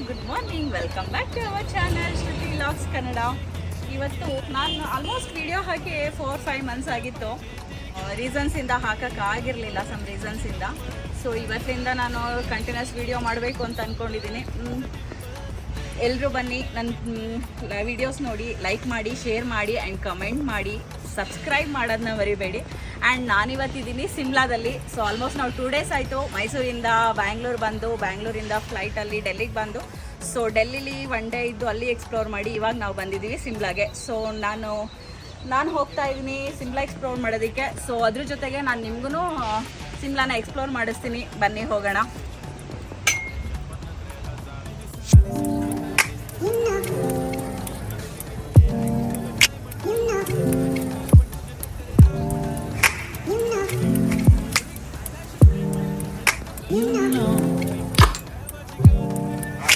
Good morning, welcome back to our channel Shruti vlogs Kannada. ಇವತ್ತು ನಾನು almost video ಹಾಕಿ 4-5 months ಆಗಿತ್ತು. ರೀಸನ್ಸಿಂದ ಹಾಕೋಕ್ಕಾಗಿರಲಿಲ್ಲ, some ರೀಸನ್ಸಿಂದ. So ಇವತ್ತಿಂದ ನಾನು ಕಂಟಿನ್ಯೂಸ್ ವಿಡಿಯೋ ಮಾಡಬೇಕು ಅಂತ ಅಂದ್ಕೊಂಡಿದ್ದೀನಿ. ಎಲ್ಲರೂ ಬನ್ನಿ, ನನ್ನ ವಿಡಿಯೋಸ್ ನೋಡಿ, ಲೈಕ್ ಮಾಡಿ, ಶೇರ್ ಮಾಡಿ ಆ್ಯಂಡ್ ಕಮೆಂಟ್ ಮಾಡಿ, ಸಬ್ಸ್ಕ್ರೈಬ್ ಮಾಡೋದನ್ನ ಮರಿಬೇಡಿ. ಆ್ಯಂಡ್ ನಾನಿವತ್ತಿದ್ದೀನಿ ಸಿಮ್ಲಾದಲ್ಲಿ. ಸೊ ಆಲ್ಮೋಸ್ಟ್ ನಾವು 2 ಡೇಸ್ ಆಯಿತು ಮೈಸೂರಿಂದ ಬ್ಯಾಂಗ್ಳೂರು ಬಂದು, ಬ್ಯಾಂಗ್ಳೂರಿಂದ ಫ್ಲೈಟಲ್ಲಿ ಡೆಲ್ಲಿಗೆ ಬಂದು. ಸೊ ಡೆಲ್ಲಿಲಿ 1 ಡೇ ಇದ್ದು ಅಲ್ಲಿ ಎಕ್ಸ್ಪ್ಲೋರ್ ಮಾಡಿ ಇವಾಗ ನಾವು ಬಂದಿದ್ದೀವಿ ಸಿಮ್ಲಾಗೆ. ಸೊ ನಾನು ಹೋಗ್ತಾ ಇದ್ದೀನಿ ಸಿಮ್ಲಾ ಎಕ್ಸ್ಪ್ಲೋರ್ ಮಾಡೋದಕ್ಕೆ. ಸೊ ಅದ್ರ ಜೊತೆಗೆ ನಾನು ನಿಮಗೂ ಸಿಮ್ಲಾನ ಎಕ್ಸ್ಪ್ಲೋರ್ ಮಾಡಿಸ್ತೀನಿ, ಬನ್ನಿ ಹೋಗೋಣ.